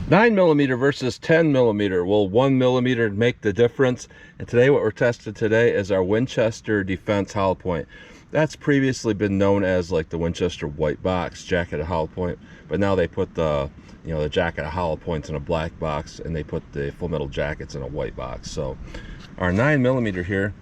9mm versus 10mm. Will 1mm make the difference? And today what we're testing today is our Winchester Defense hollow point. That's previously been known as like the Winchester white box jacketed hollow point, but now they put the the jacketed hollow points in a black box, and they put the full metal jackets in a white box. So our 9mm here,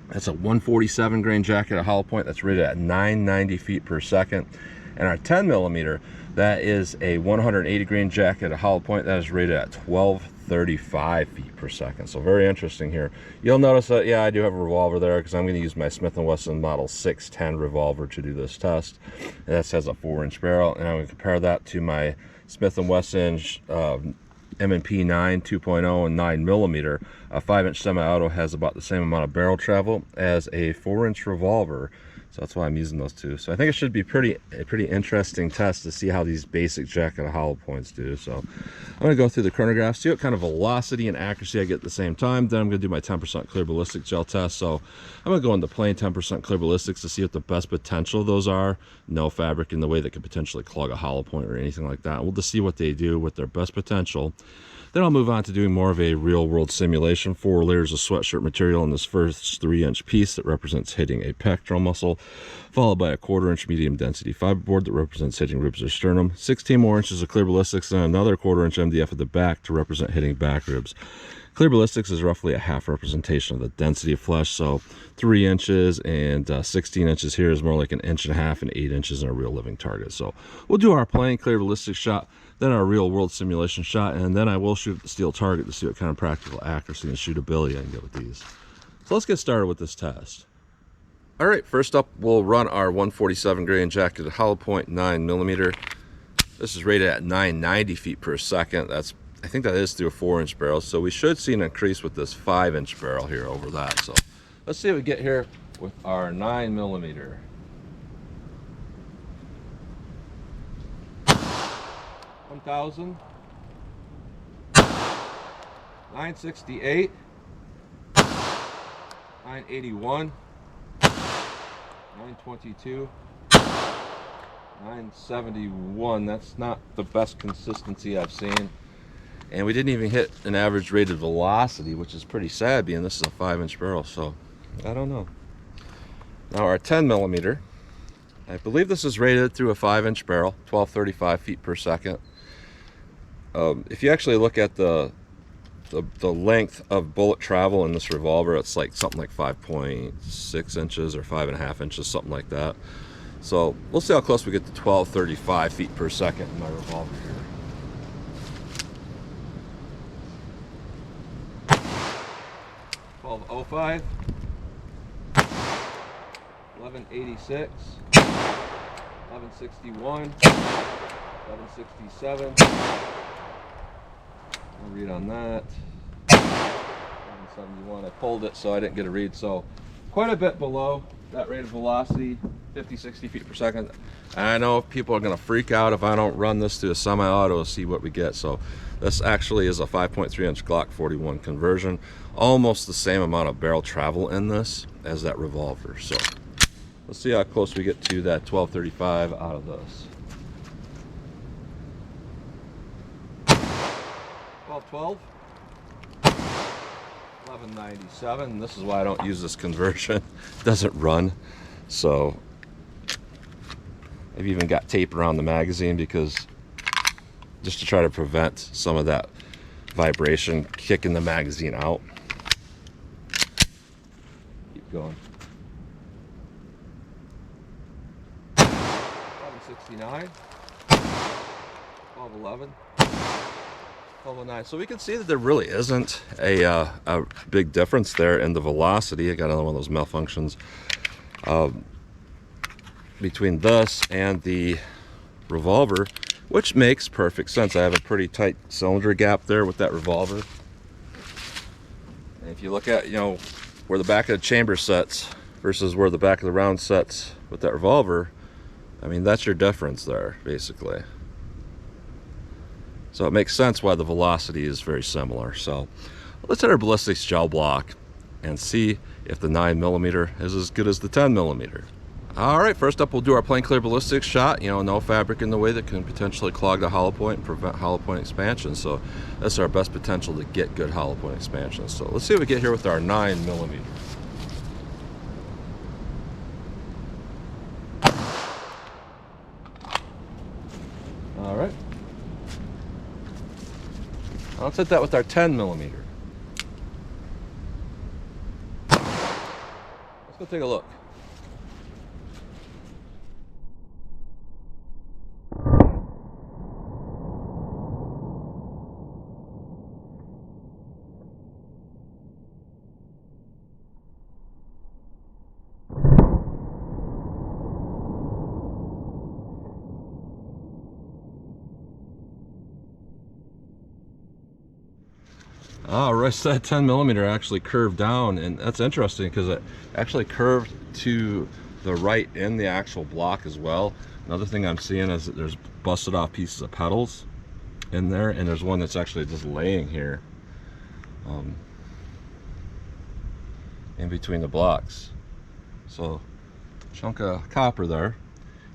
that's a 147 grain jacketed hollow point that's rated at 990 feet per second. And our 10mm, that is a 180 grain jacketed hollow point that is rated at 1235 feet per second. So very interesting here. You'll notice that, yeah, I do have a revolver there because I'm going to use my Smith & Wesson Model 610 revolver to do this test. And that has a 4-inch barrel, and I'm going to compare that to my Smith & Wesson M&P 9 2.0 and 9mm. A 5-inch semi-auto has about the same amount of barrel travel as a 4-inch revolver. So that's why I'm using those two. So I think it should be a pretty interesting test to see how these basic jacketed hollow points do. So I'm going to go through the chronograph, see what kind of velocity and accuracy I get at the same time. Then I'm going to do my 10% clear ballistic gel test. So I'm going to go into plain 10% clear ballistics to see what the best potential of those are. No fabric in the way that could potentially clog a hollow point or anything like that. We'll just see what they do with their best potential. Then I'll move on to doing more of a real-world simulation. 4 layers of sweatshirt material in this first 3-inch piece that represents hitting a pectoral muscle, followed by a 1/4-inch medium-density fiberboard that represents hitting ribs or sternum, 16 more inches of clear ballistics, and another 1/4-inch MDF at the back to represent hitting back ribs. Clear ballistics is roughly a half representation of the density of flesh, so 3 inches and 16 inches here is more like 1.5 inches and 8 inches in a real living target. So we'll do our plain clear ballistics shot, then our real world simulation shot, and then I will shoot the steel target to see what kind of practical accuracy and shootability I can get with these. So let's get started with this test. All right, first up we'll run our 147 grain jacketed hollow point 9mm. This is rated at 990 feet per second. I think that is through a 4-inch barrel, so we should see an increase with this 5-inch barrel here over that. So let's see what we get here with our 9mm. 1,000, 968, 981, 922, 971. That's not the best consistency I've seen. And we didn't even hit an average rated velocity, which is pretty sad being this is a 5-inch barrel, so I don't know. Now our 10mm, I believe this is rated through a 5-inch barrel, 1235 feet per second. If you actually look at the length of bullet travel in this revolver, it's like something like 5.6 inches or 5.5 inches, something like that. So we'll see how close we get to 1235 feet per second in my revolver here. 1205, 1186, 1161, 1167. I'll read on that. 1171. I pulled it so I didn't get a read, so quite a bit below that rated velocity, 50-60 feet per second. I know people are going to freak out if I don't run this to a semi-auto to see what we get. So this actually is a 5.3-inch Glock 41 conversion, almost the same amount of barrel travel in this as that revolver. So let's see how close we get to that 1235 out of this. 1212, 1197. This is why I don't use this conversion. It doesn't run. So I've even got tape around the magazine because just to try to prevent some of that vibration kicking the magazine out. Keep going. 1169, 1211. 1209. So we can see that there really isn't a big difference there in the velocity. I got another one of those malfunctions between this and the revolver, which makes perfect sense. I have a pretty tight cylinder gap there with that revolver. And if you look at where the back of the chamber sets versus where the back of the round sets with that revolver, I mean, that's your difference there basically. So it makes sense why the velocity is very similar. So let's hit our ballistics gel block and see if the 9mm is as good as the 10mm. All right, first up we'll do our plain clear ballistics shot. You know, no fabric in the way that can potentially clog the hollow point and prevent hollow point expansion. So that's our best potential to get good hollow point expansion. So let's see what we get here with our 9mm. All right. Now let's hit that with our 10mm. Let's go take a look. Oh, right, so that 10mm actually curved down, and that's interesting because it actually curved to the right in the actual block as well. Another thing I'm seeing is that there's busted off pieces of petals in there, and there's one that's actually just laying here in between the blocks. So chunk of copper there,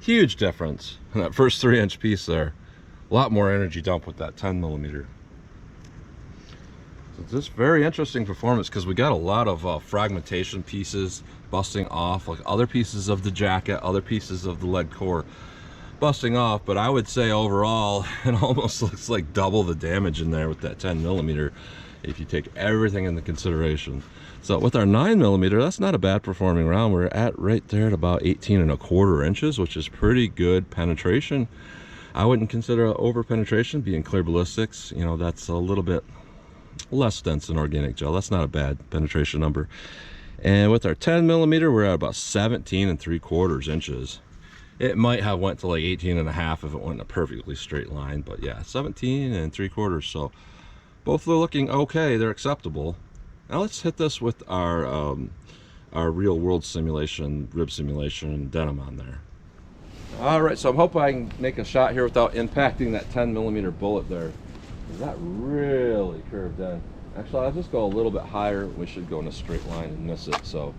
huge difference in that first 3-inch piece there. A lot more energy dump with that 10mm. So this very interesting performance because we got a lot of fragmentation pieces busting off, like other pieces of the jacket, other pieces of the lead core busting off. But I would say overall it almost looks like double the damage in there with that 10mm if you take everything into consideration. So with our 9mm, that's not a bad performing round. We're at right there at about 18¼ inches, which is pretty good penetration. I wouldn't consider it over penetration being clear ballistics. You know, that's a little bit less dense than organic gel. That's not a bad penetration number. And with our 10mm, we're at about 17¾ inches. It might have went to like 18½ if it went in a perfectly straight line, but yeah, 17¾ so both are looking okay. They're acceptable. Now let's hit this with our real world simulation, rib simulation denim on there. All right, so I'm hoping I can make a shot here without impacting that 10mm bullet there. That really curved in. Actually, I'll just go a little bit higher. We should go in a straight line and miss it. So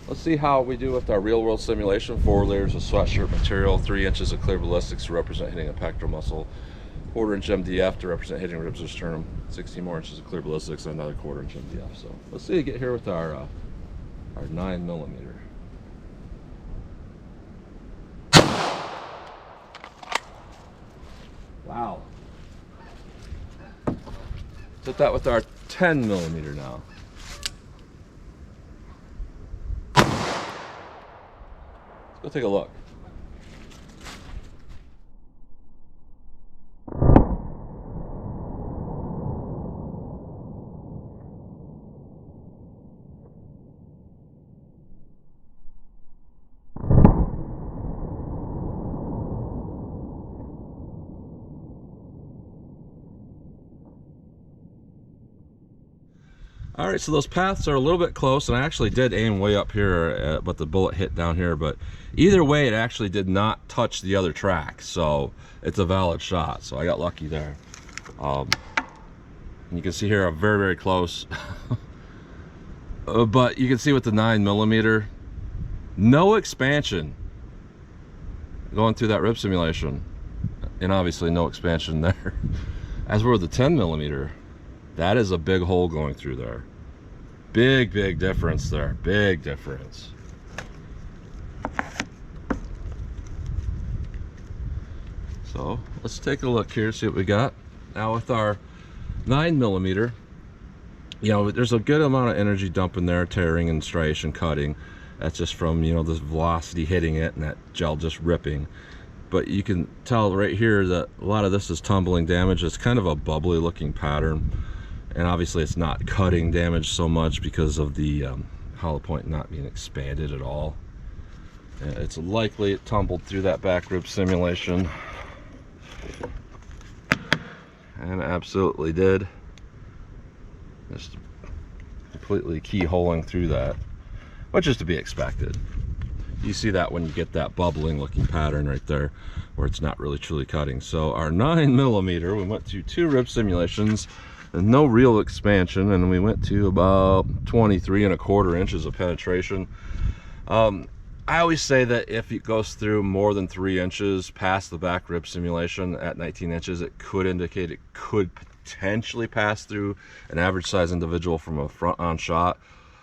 let's see how we do with our real world simulation. 4 layers of sweatshirt material, 3 inches of clear ballistics to represent hitting a pectoral muscle, 1/4 inch MDF to represent hitting ribs or sternum, 16 more inches of clear ballistics, and another 1/4 inch MDF. So let's see, get here with our 9mm. Wow. Hit that with our 10mm now. Let's go take a look. All right, so those paths are a little bit close, and I actually did aim way up here, but the bullet hit down here. But either way, it actually did not touch the other track, so it's a valid shot. So I got lucky there. You can see here I'm very, very close. But you can see with the 9mm, no expansion going through that rib simulation, and obviously no expansion there. As we're with the 10mm, that is a big hole going through there. Big, big difference there. Big difference. So let's take a look here, see what we got. Now with our 9mm, you know, there's a good amount of energy dump in there, tearing and striation cutting. That's just from, you know, this velocity hitting it and that gel just ripping. But you can tell right here that a lot of this is tumbling damage. It's kind of a bubbly looking pattern. And obviously it's not cutting damage so much because of the hollow point not being expanded at all. It's likely it tumbled through that back rib simulation. And absolutely did. Just completely keyholing through that, which is to be expected. You see that when you get that bubbling looking pattern right there where it's not really truly cutting. So our 9mm, we went to 2 rib simulations and no real expansion, and we went to about 23¼ inches of penetration. I always say that if it goes through more than 3 inches past the back rib simulation at 19 inches, it could indicate it could potentially pass through an average size individual from a front on shot.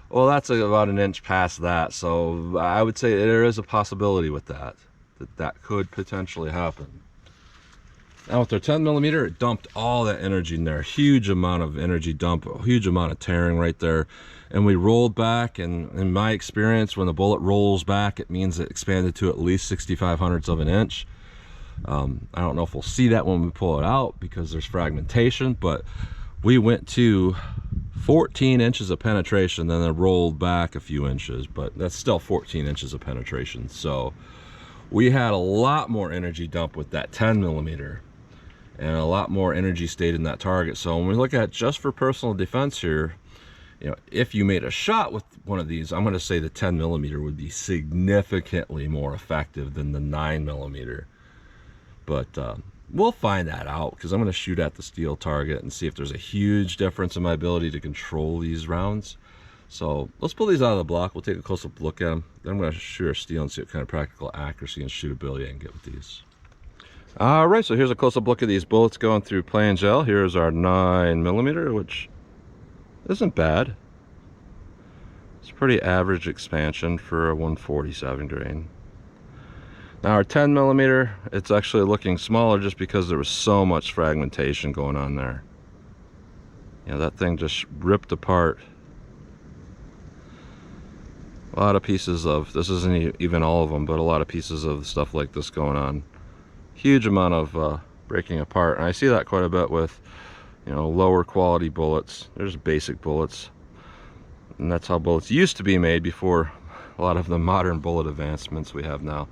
Well, that's about an inch past that, so I would say there is a possibility with that could potentially happen. Now with their 10mm, it dumped all that energy in there. Huge amount of energy dump, a huge amount of tearing right there. And we rolled back, and in my experience, when the bullet rolls back, it means it expanded to at least 65/100ths of an inch. I don't know if we'll see that when we pull it out because there's fragmentation, but we went to 14 inches of penetration, then it rolled back a few inches, but that's still 14 inches of penetration. So we had a lot more energy dump with that 10mm, and a lot more energy stayed in that target. So when we look at just for personal defense here, you know, if you made a shot with one of these, I'm going to say the 10mm would be significantly more effective than the 9mm. But we'll find that out, because I'm going to shoot at the steel target and see if there's a huge difference in my ability to control these rounds. So let's pull these out of the block. We'll take a close-up look at them. Then I'm going to shoot our steel and see what kind of practical accuracy and shootability I can get with these. All right, so here's a close-up look at these bullets going through plain gel. Here's our 9mm, which isn't bad. It's pretty average expansion for a 147 grain. Now our 10mm, it's actually looking smaller just because there was so much fragmentation going on there. You know, that thing just ripped apart. A lot of pieces of, this isn't even all of them, but a lot of pieces of stuff like this going on. Huge amount of breaking apart, and I see that quite a bit with, you know, lower quality bullets. There's basic bullets, and that's how bullets used to be made before a lot of the modern bullet advancements we have now.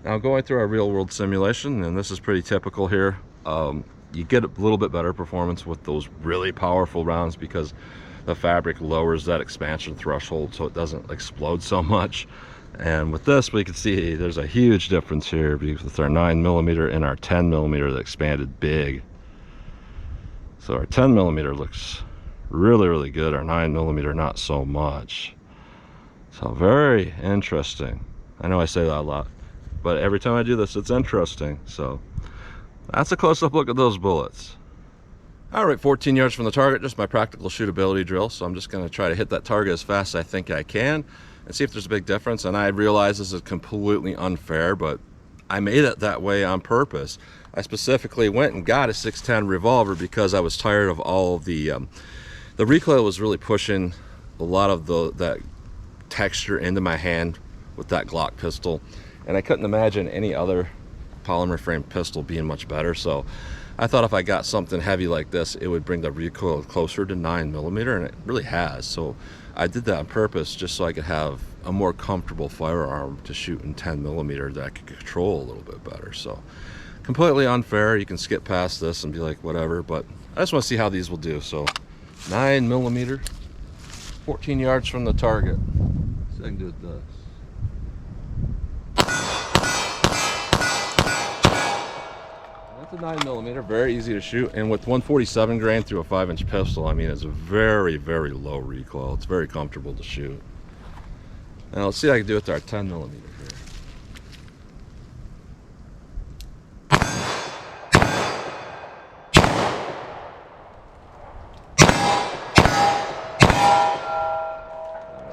Now going through our real world simulation, and this is pretty typical here, you get a little bit better performance with those really powerful rounds because the fabric lowers that expansion threshold so it doesn't explode so much. And with this, we can see there's a huge difference here with our 9mm and our 10mm that expanded big. So our 10mm looks really, really good. Our 9mm not so much. So very interesting. I know I say that a lot, but every time I do this, it's interesting. So that's a close-up look at those bullets. All right, 14 yards from the target, just my practical shootability drill. So I'm just going to try to hit that target as fast as I think I can and see if there's a big difference. And I realize this is completely unfair, but I made it that way on purpose. I specifically went and got a 610 revolver because I was tired of all of the recoil was really pushing a lot of that texture into my hand with that Glock pistol, and I couldn't imagine any other polymer frame pistol being much better. So I thought if I got something heavy like this, it would bring the recoil closer to 9mm, and it really has. So I did that on purpose just so I could have a more comfortable firearm to shoot in 10mm that I could control a little bit better. So completely unfair. You can skip past this and be like, whatever, but I just want to see how these will do. So 9mm, 14 yards from the target. So I can do it this. That's a 9mm, very easy to shoot, and with 147 grain through a 5-inch pistol, I mean, it's a very, very low recoil. It's very comfortable to shoot. Now let's see what I can do with our 10mm here.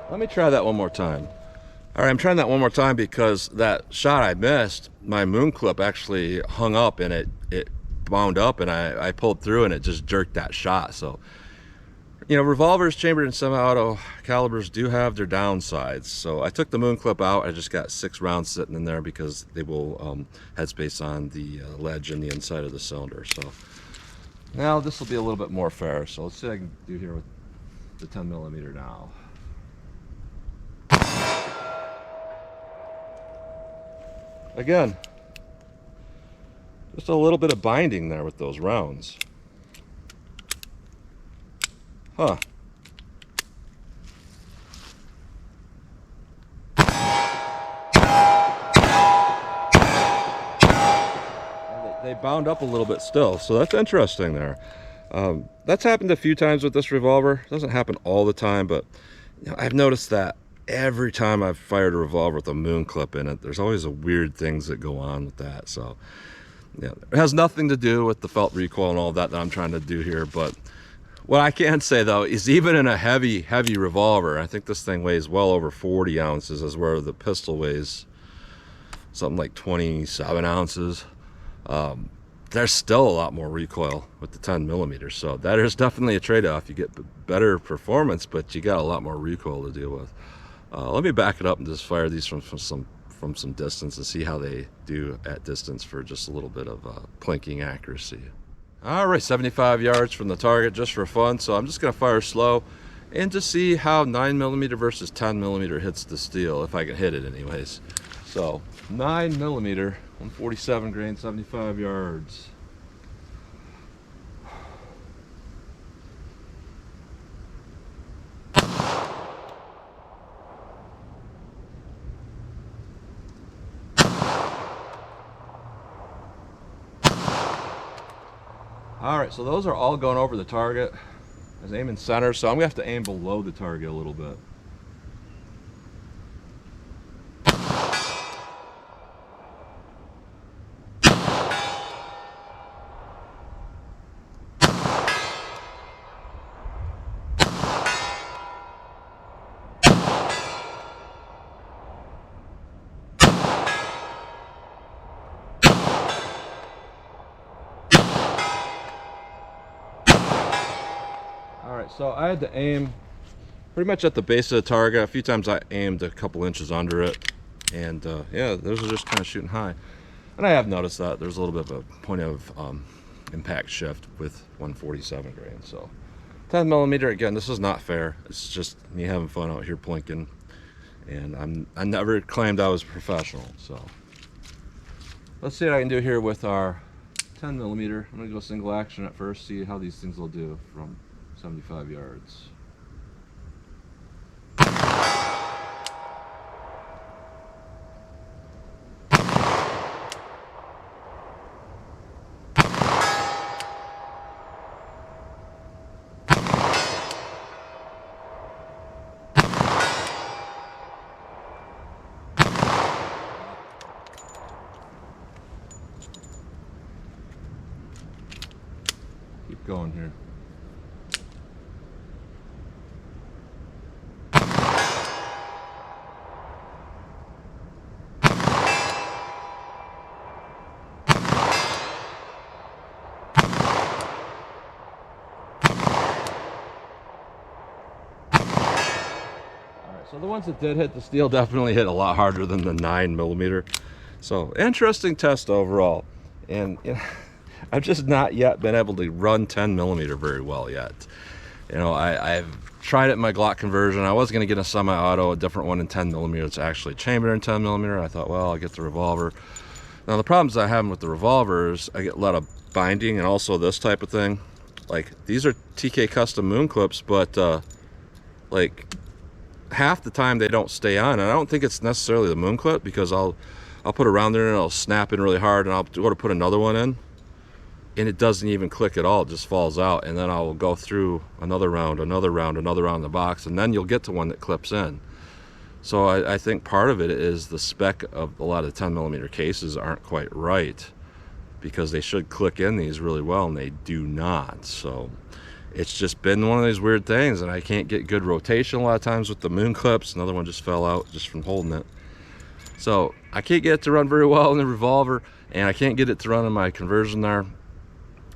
Let me try that one more time. All right, I'm trying that one more time because that shot I missed, my moon clip actually hung up and it wound up, and I pulled through and it just jerked that shot. So, you know, revolvers, chambered and semi-auto calibers do have their downsides. So I took the moon clip out. I just got 6 rounds sitting in there because they will headspace on the ledge and the inside of the cylinder. So now this will be a little bit more fair. So let's see what I can do here with the 10mm now. Again, just a little bit of binding there with those rounds. Huh. They bound up a little bit still, so that's interesting there. That's happened a few times with this revolver. It doesn't happen all the time, but you know, I've noticed that every time I've fired a revolver with a moon clip in it, there's always a weird things that go on with that. So yeah, it has nothing to do with the felt recoil and all that I'm trying to do here. But what I can say though is even in a heavy revolver, I think this thing weighs well over 40 ounces, is where the pistol weighs something like 27 ounces. There's still a lot more recoil with the 10 millimeters, so that is definitely a trade-off. You get better performance, but you got a lot more recoil to deal with. Let me back it up and just fire these from some distance and see how they do at distance for just a little bit of plinking accuracy. All right, 75 yards from the target just for fun, so I'm just gonna fire slow and just see how 9 millimeter versus 10 millimeter hits the steel, if I can hit it anyways. So 9 millimeter, 147 grain, 75 yards. All right, so those are all going over the target. I was aiming center, so I'm gonna have to aim below the target a little bit. Alright, so I had to aim pretty much at the base of the target. A few times I aimed a couple inches under it, and yeah, those are just kind of shooting high. And I have noticed that there's a little bit of a point of impact shift with 147 grain. So 10 millimeter, again, this is not fair. It's just me having fun out here plinking, and I never claimed I was a professional. So let's see what I can do here with our 10 millimeter. I'm gonna go single action at first, see how these things will do from 75 yards. Keep going here. So the ones that did hit the steel definitely hit a lot harder than the 9 millimeter. So interesting test overall. And you know, I've just not yet been able to run 10 millimeter very well yet. You know, I've tried it in my Glock conversion. I was going to get a semi-auto, a different one in 10 millimeter. It's actually chambered in 10 millimeter. I thought, well, I'll get the revolver. Now the problems I have with the revolvers, I get a lot of binding and also this type of thing. Like these are TK custom moon clips, but like half the time they don't stay on, and I don't think it's necessarily the moon clip, because I'll put it around there and it'll snap in really hard, and I'll go to put another one in and it doesn't even click at all. It just falls out, and then I'll go through another round in the box, and then you'll get to one that clips in. So I think part of it is the spec of a lot of the 10 millimeter cases aren't quite right, because they should click in these really well and they do not. So it's just been one of these weird things, and I can't get good rotation a lot of times with the moon clips. Another one just fell out just from holding it. So I can't get it to run very well in the revolver, and I can't get it to run in my conversion there.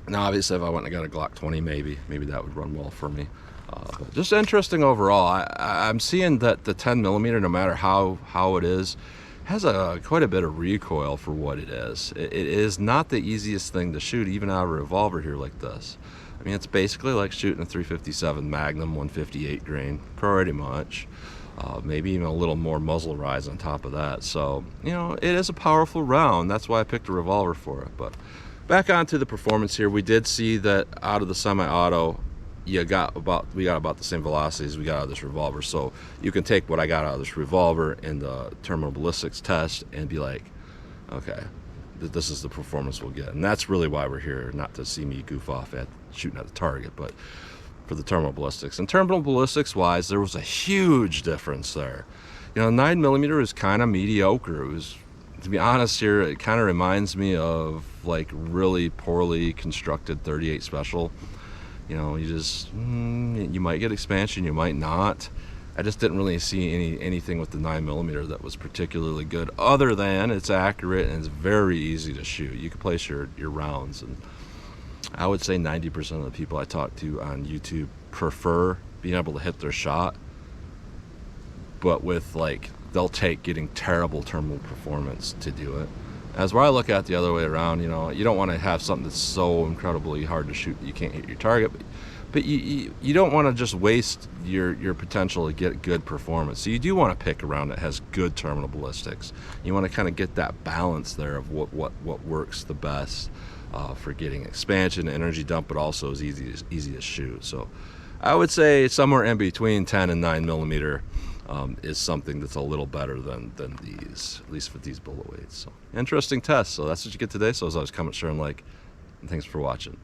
Now obviously if I went and got a Glock 20, maybe that would run well for me. But just interesting overall. I'm seeing that the 10 millimeter, no matter how it is, has quite a bit of recoil for what it is. It is not the easiest thing to shoot, even out of a revolver here like this. I mean, it's basically like shooting a 357 Magnum 158 grain, pretty much. Maybe even a little more muzzle rise on top of that. So, you know, it is a powerful round. That's why I picked a revolver for it. But back onto the performance here, we did see that out of the semi-auto, we got about the same velocities we got out of this revolver. So you can take what I got out of this revolver in the terminal ballistics test and be like, okay, this is the performance we'll get. And that's really why we're here, not to see me goof off at shooting at the target, but for the terminal ballistics. And terminal ballistics wise, there was a huge difference there. You know, 9mm is kind of mediocre. It was, to be honest here, it kind of reminds me of like really poorly constructed 38 special. You know, you just you might get expansion, you might not. I just didn't really see anything with the 9mm that was particularly good, other than it's accurate and it's very easy to shoot. You can place your rounds, and I would say 90% of the people I talk to on YouTube prefer being able to hit their shot, but with like, they'll take getting terrible terminal performance to do it. As where I look at the other way around, you know, you don't want to have something that's so incredibly hard to shoot that you can't hit your target, but you don't want to just waste your potential to get good performance. So you do want to pick a round that has good terminal ballistics. You want to kind of get that balance there of what works the best for getting expansion, energy dump, but also is easy to shoot. So I would say somewhere in between 10 and 9mm is something that's a little better than these, at least with these bullet weights. So interesting test. So that's what you get today. So as always, comment, share, and like, and thanks for watching.